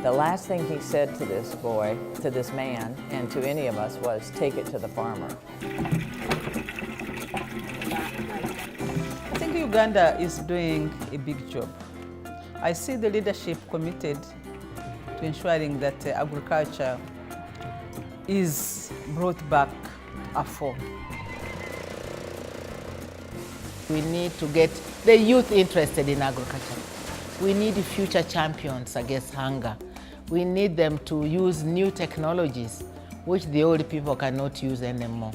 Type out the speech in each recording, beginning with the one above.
The last thing he said to this boy, to this man, and to any of us was, take it to the farmer. I think Uganda is doing a big job. I see the leadership committed to ensuring that agriculture is brought back afore. We need to get the youth interested in agriculture. We need future champions against hunger. We need them to use new technologies which the old people cannot use anymore.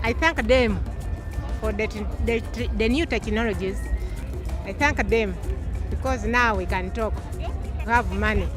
I thank them for the new technologies. I thank them because now we can talk, we have money.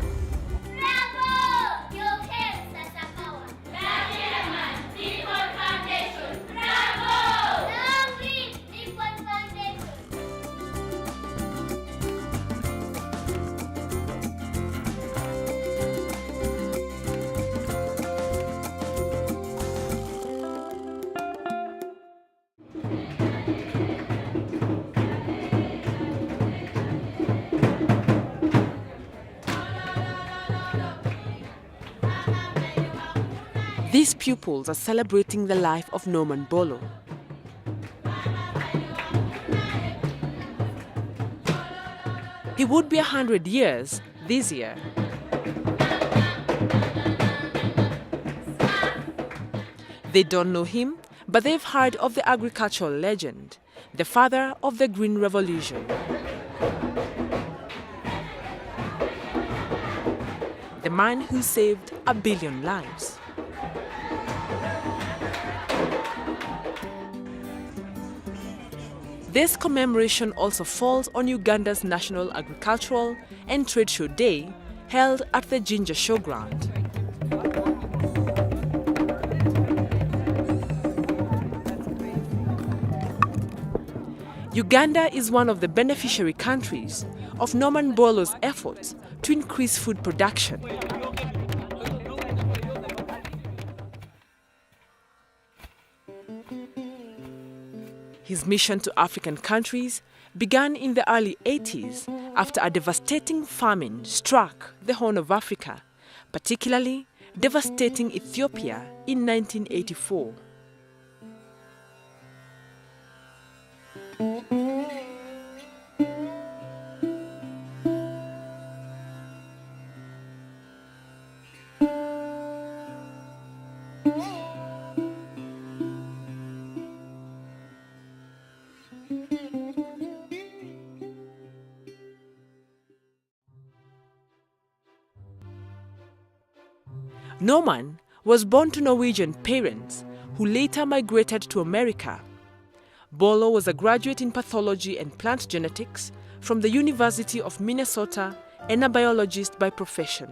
These pupils are celebrating the life of Norman Borlaug. He would be 100 years this year. They don't know him, but they've heard of the agricultural legend, the father of the Green Revolution. The man who saved 1 billion lives. This commemoration also falls on Uganda's National Agricultural and Trade Show Day, held at the Jinja showground. Uganda is one of the beneficiary countries of Norman Borlaug's efforts to increase food production. His mission to African countries began in the early 80s after a devastating famine struck the Horn of Africa, particularly devastating Ethiopia in 1984. Norman was born to Norwegian parents who later migrated to America. Borlaug was a graduate in pathology and plant genetics from the University of Minnesota and a biologist by profession.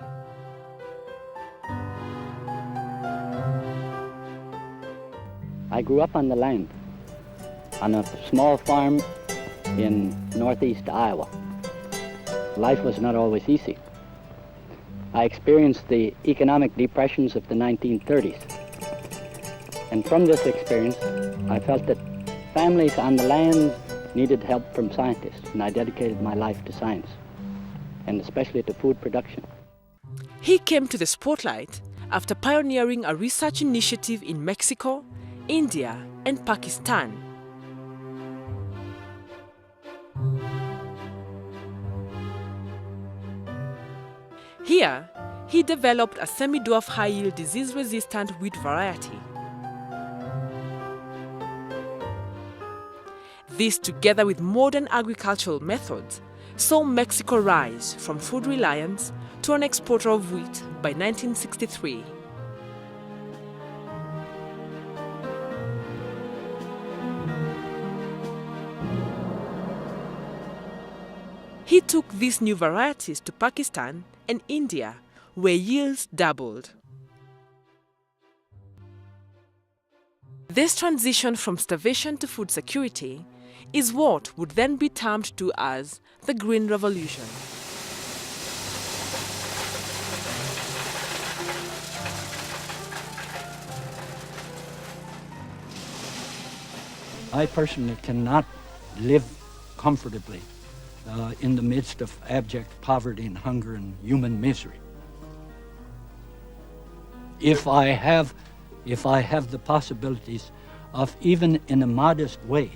I grew up on the land, on a small farm in northeast Iowa. Life was not always easy. I experienced the economic depressions of the 1930s. And from this experience, I felt that families on the land needed help from scientists, and I dedicated my life to science, and especially to food production. He came to the spotlight after pioneering a research initiative in Mexico, India, and Pakistan. Here, he developed a semi-dwarf high-yield disease-resistant wheat variety. This, together with modern agricultural methods, saw Mexico rise from food reliance to an exporter of wheat by 1963. He took these new varieties to Pakistan and India, where yields doubled. This transition from starvation to food security is what would then be termed to as the Green Revolution. I personally cannot live comfortably in the midst of abject poverty and hunger and human misery. If I have the possibilities of, even in a modest way,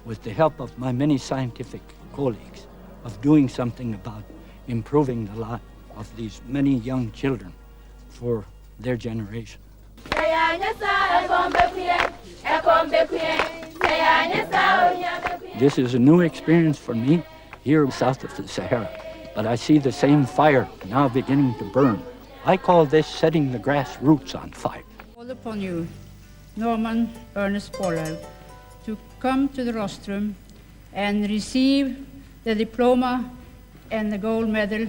with the help of my many scientific colleagues, of doing something about improving the lot of these many young children for their generation. This is a new experience for me here south of the Sahara, but I see the same fire now beginning to burn. I call this setting the grassroots on fire. I call upon you, Norman Ernest Borlaug, to come to the rostrum and receive the diploma and the gold medal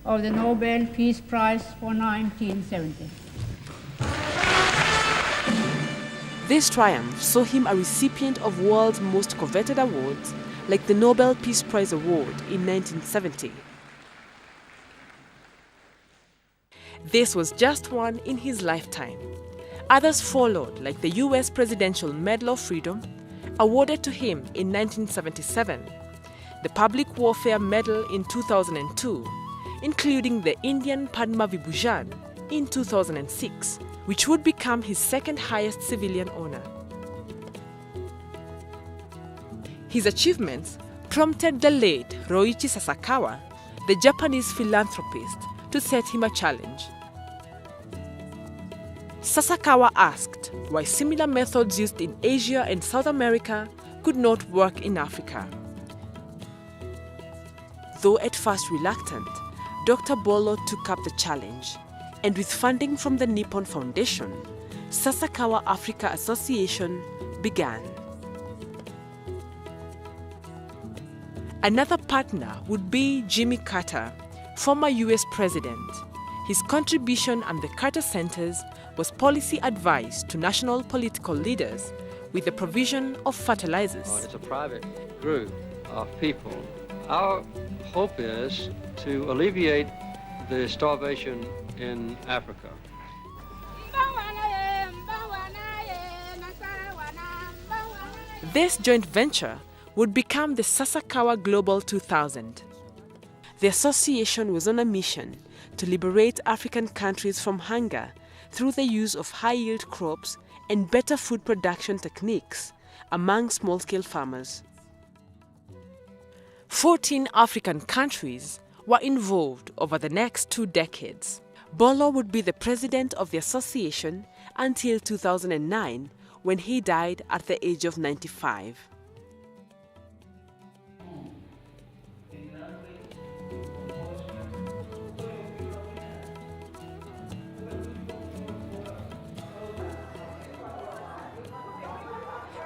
of the Nobel Peace Prize for 1970. This triumph saw him a recipient of world's most coveted awards, like the Nobel Peace Prize Award in 1970. This was just one in his lifetime. Others followed, like the US Presidential Medal of Freedom, awarded to him in 1977, the Public Warfare Medal in 2002, including the Indian Padma Vibhushan in 2006, which would become his second highest civilian honor. His achievements prompted the late Roichi Sasakawa, the Japanese philanthropist, to set him a challenge. Sasakawa asked why similar methods used in Asia and South America could not work in Africa. Though at first reluctant, Dr. Borlaug took up the challenge, and with funding from the Nippon Foundation, Sasakawa Africa Association began. Another partner would be Jimmy Carter, former US president. His contribution and the Carter Centers was policy advice to national political leaders with the provision of fertilizers. It's a private group of people. Our hope is to alleviate the starvation in Africa. This joint venture would become the Sasakawa Global 2000. The association was on a mission to liberate African countries from hunger through the use of high-yield crops and better food production techniques among small-scale farmers. 14 African countries were involved over the next 2 decades. Borlaug would be the president of the association until 2009, when he died at the age of 95.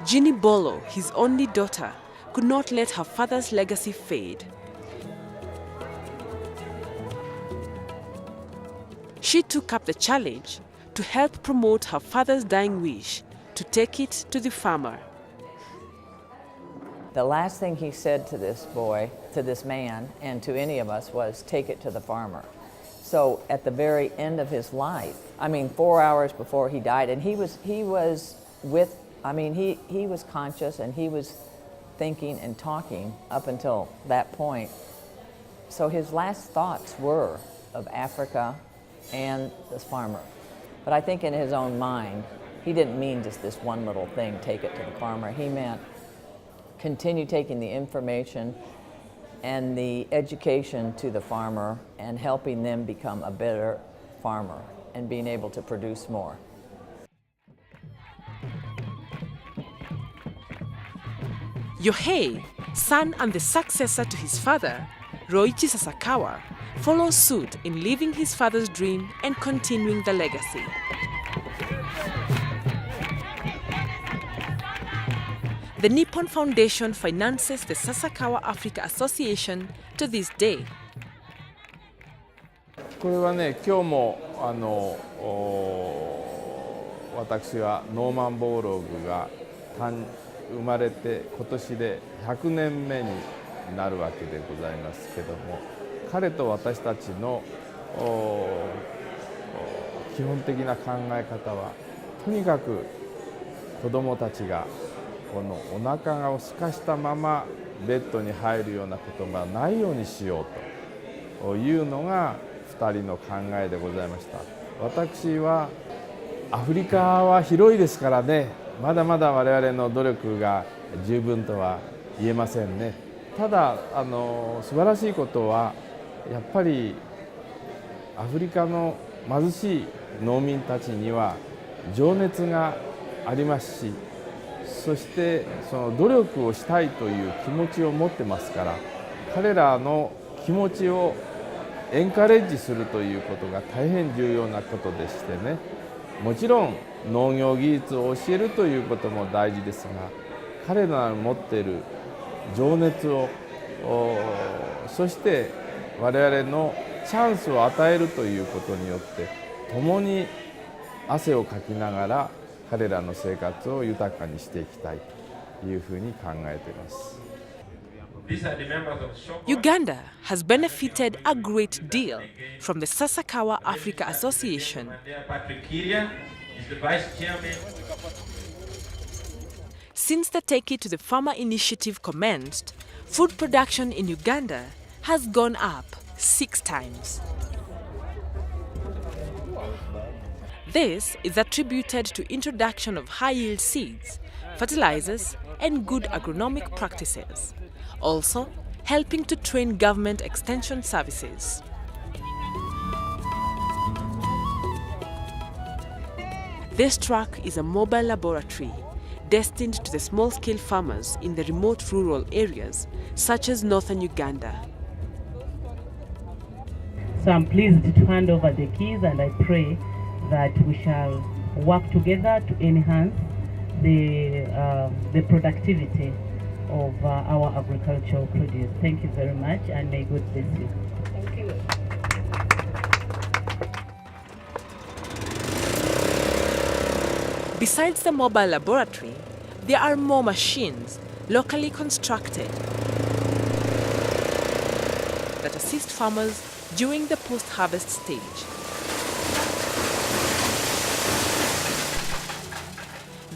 Jeannie Borlaug, his only daughter, could not let her father's legacy fade. She took up the challenge to help promote her father's dying wish to take it to the farmer. The last thing he said to this boy, to this man, and to any of us was, take it to the farmer. So at the very end of his life, 4 hours before he died, and he was conscious and he was thinking and talking up until that point. So his last thoughts were of Africa and this farmer. But I think in his own mind, he didn't mean just this one little thing, take it to the farmer. He meant continue taking the information and the education to the farmer and helping them become a better farmer and being able to produce more. Yohei, son and the successor to his father, Roichi Sasakawa, follows suit in living his father's dream and continuing the legacy. The Nippon Foundation finances the Sasakawa Africa Association to this day. これはね、今日も私はノーマン・ボーローグが生まれて今年で100年目になるわけでございますけども、彼と私たちの基本的な考え方は、とにかく子どもたちがこのお腹を空かしたままベッドに入るようなことがないようにしようというのが2人の考えでございました。私はアフリカは広いですからね、まだまだ我々の努力が十分とは言えませんね。ただ素晴らしいことはやっぱりアフリカの貧しい農民たちには情熱がありますし、そしてその努力をしたいという気持ちを持ってますから、彼らの気持ちをエンカレッジするということが大変重要なことでしてね、もちろん農業技術を教えるということも大事ですが、彼らの持っている情熱をそして我々のチャンスを与えるということによって共に汗をかきながら彼らの生活を豊かにしていきたいというふうに考えています。Uganda has benefited a great deal from the Sasakawa Africa Association. Since the Take It to the Farmer initiative commenced, food production in Uganda has gone up 6 times. This is attributed to introduction of high-yield seeds, fertilizers, and good agronomic practices, also helping to train government extension services. This truck is a mobile laboratory destined to the small-scale farmers in the remote rural areas, such as northern Uganda. So I'm pleased to hand over the keys, and I pray that we shall work together to enhance the productivity of our agricultural produce. Thank you very much, and may God bless you. Thank you. Besides the mobile laboratory, there are more machines locally constructed that assist farmers during the post-harvest stage.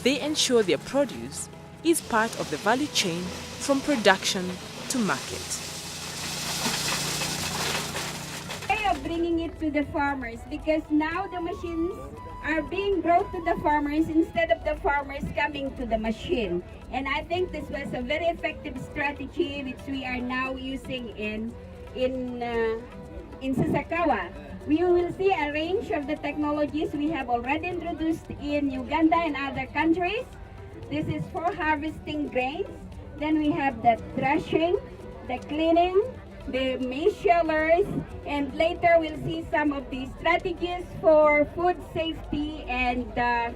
They ensure their produce is part of the value chain from production to market. Way of bringing it to the farmers, because now the machines are being brought to the farmers instead of the farmers coming to the machine. And I think this was a very effective strategy which we are now using in Sasakawa. We will see a range of the technologies we have already introduced in Uganda and other countries. This is for harvesting grains. Then we have the threshing, the cleaning, the maize shellers, and later we'll see some of the strategies for food safety and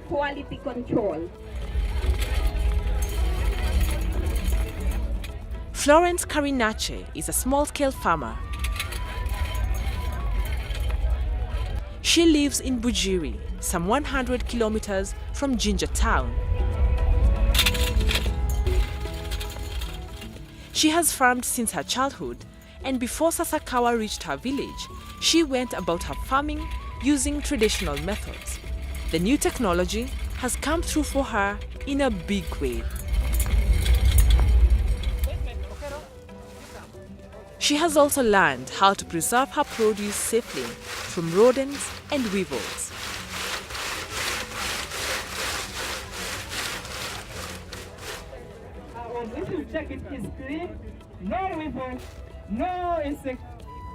quality control. Florence Karinache is a small-scale farmer. She lives in Bujiri, some 100 kilometers from Jinja town. She has farmed since her childhood, and before Sasakawa reached her village, she went about her farming using traditional methods. The new technology has come through for her in a big way. She has also learned how to preserve her produce safely from rodents and weevils. This is check it is clean, no weevil, no insect,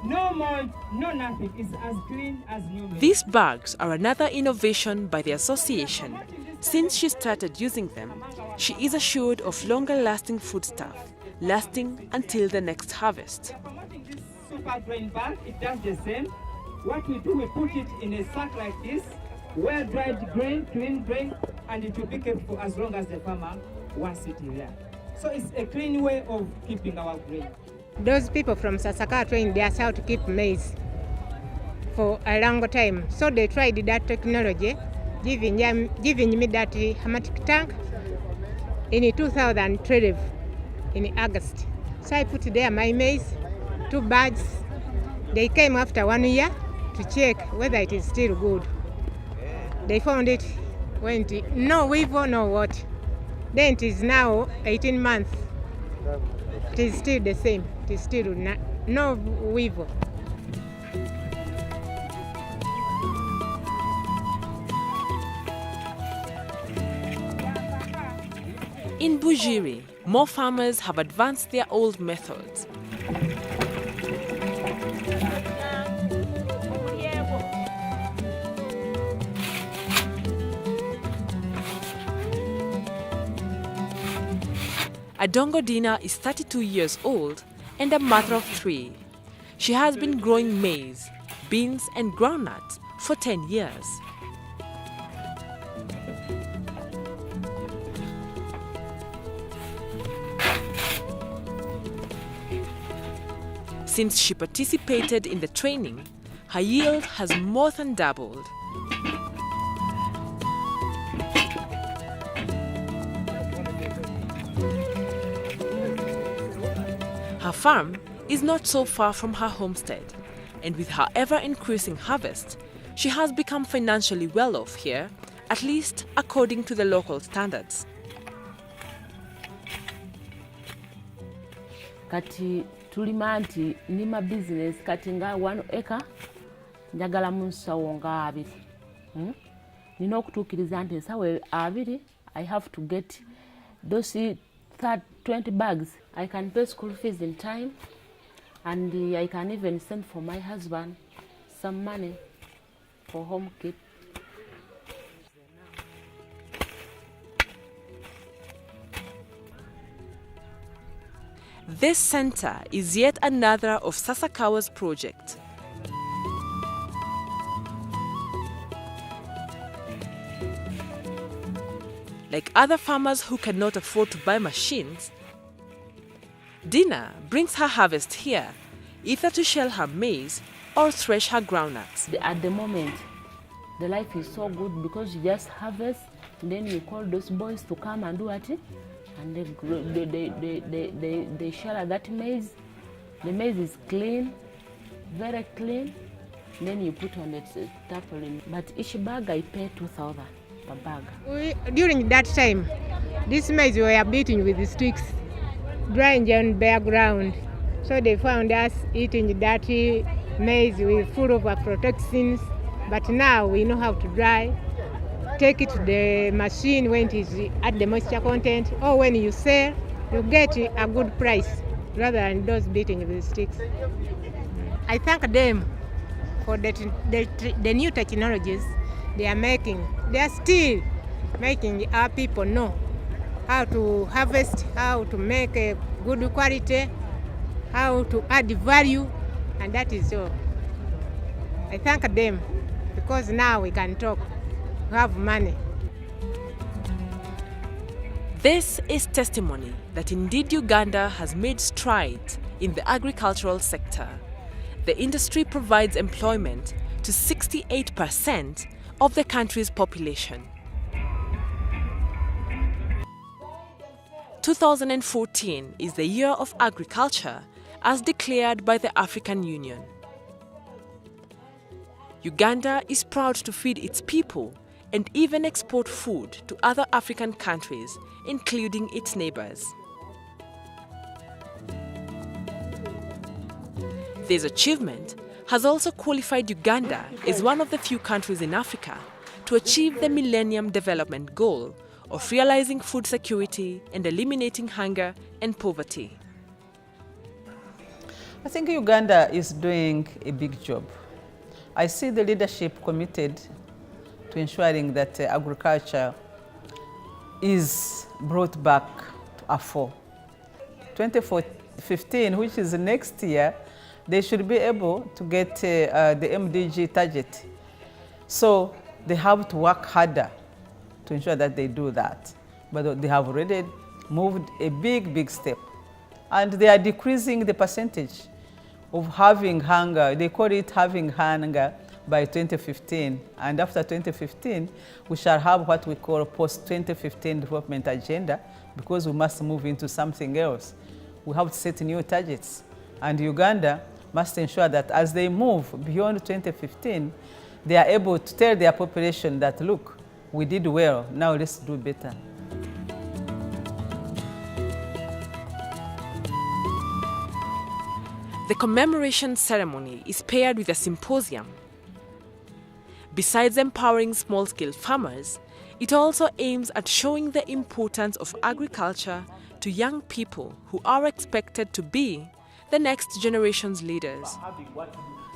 no mold, no nothing. It's as clean as new. These bags are another innovation by the association. Since she started using them, she is assured of longer-lasting foodstuff, lasting until the next harvest. This super grain bag, it does the same. What we do, we put it in a sack like this, well-dried grain, clean grain, and it will be kept for as long as the farmer wants it in there. So it's a clean way of keeping our grain. Those people from Sasakawa trained us how to keep maize for a long time. So they tried that technology, giving me that hermetic tank in 2012 in August. So I put there my maize, 2 bags. They came after 1 year to check whether it is still good. They found it went no weevil, no what. Then it is now 18 months. It is still the same. It is still no weevil. In Bujiri, more farmers have advanced their old methods. Adongo Dina is 32 years old and a mother of 3. She has been growing maize, beans and groundnuts for 10 years. Since she participated in the training, her yield has more than doubled. Her farm is not so far from her homestead, and with her ever-increasing harvest, she has become financially well off here, at least according to the local standards. Kati tulima nti nima business kati nga 1 acre njagala mu nsawo nga 2. Nina okutuukiriza nti ensawo 2 I have to get those 20 bags. I can pay school fees in time, and I can even send for my husband some money for home keep. This center is yet another of Sasakawa's projects. Like other farmers who cannot afford to buy machines, Dina brings her harvest here, either to shell her maize or thresh her groundnuts. At the moment, the life is so good because you just harvest, and then you call those boys to come and do it, and they shell that maize. The maize is clean, very clean. Then you put on the tarpaulin. But each bag I pay 2,000 per bag. During that time, these maize were beaten with sticks, drying on bare ground. So they found us eating dirty maize with full of aflatoxins. But now we know how to dry. Take it to the machine when it is at the moisture content, or when you sell, you get a good price rather than those beating with sticks. I thank them for the new technologies they are making. They are still making our people know how to harvest, how to make a good quality, how to add value, and that is all. I thank them because now we can talk, we have money. This is testimony that indeed Uganda has made strides in the agricultural sector. The industry provides employment to 68% of the country's population. 2014 is the year of agriculture as declared by the African Union. Uganda is proud to feed its people and even export food to other African countries, including its neighbors. This achievement has also qualified Uganda as one of the few countries in Africa to achieve the Millennium Development Goal of realizing food security and eliminating hunger and poverty. I think Uganda is doing a big job. I see the leadership committed to ensuring that agriculture is brought back to a fore. 2015, which is next year, they should be able to get the MDG target. So they have to work harder to ensure that they do that. But they have already moved a big step. And they are decreasing the percentage of having hunger. They call it having hunger by 2015. And after 2015, we shall have what we call post-2015 development agenda, because we must move into something else. We have to set new targets. And Uganda must ensure that as they move beyond 2015, they are able to tell their population that, look, we did well, now let's do better. The commemoration ceremony is paired with a symposium. Besides empowering small-scale farmers, it also aims at showing the importance of agriculture to young people who are expected to be the next generation's leaders.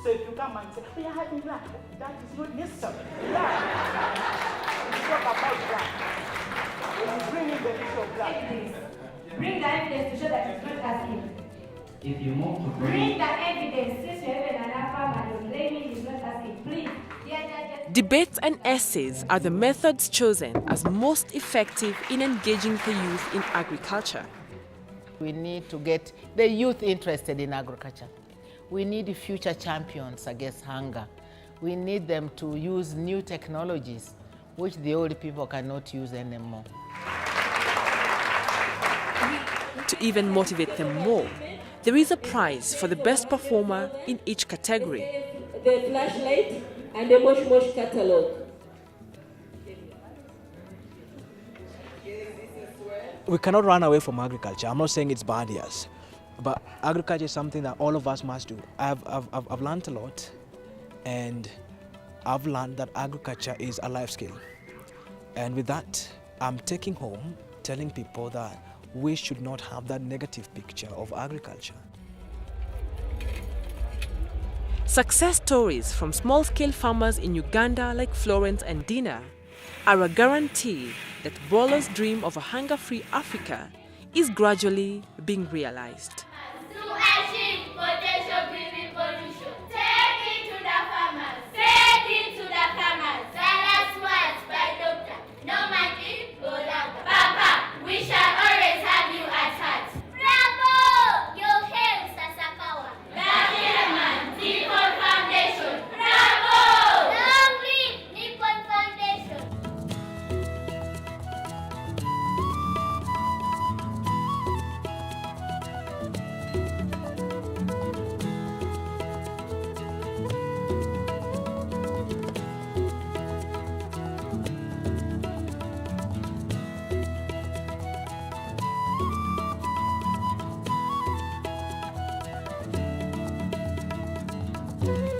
So if you come and say, we are having land, that is not necessary. We talk about land. When you bring in the issue of land. Bring the evidence to show that it's not as if. If you move to bring the evidence, since you have an farm and you're claiming it's not as if, please. Debates and essays are the methods chosen as most effective in engaging the youth in agriculture. We need to get the youth interested in agriculture. We need future champions against hunger. We need them to use new technologies which the old people cannot use anymore. To even motivate them more, there is a prize for the best performer in each category. The flashlight and the Mosh Mosh catalog. We cannot run away from agriculture. I'm not saying it's bad, yes, but agriculture is something that all of us must do. I've learned a lot, and I've learned that agriculture is a life skill. And with that, I'm taking home, telling people that we should not have that negative picture of agriculture. Success stories from small-scale farmers in Uganda like Florence and Dina are a guarantee that Borlaug's dream of a hunger-free Africa is gradually being realized. To achieve potential breathing pollution, take it to the farmers, take it to the farmers. The last words by Dr. Norman Borlaug. Papa, we shall always have you at heart. Bravo! Your hail, Sasakawa. The chairman, Nippon Foundation. Bravo! Long live Nippon Foundation. Thank you.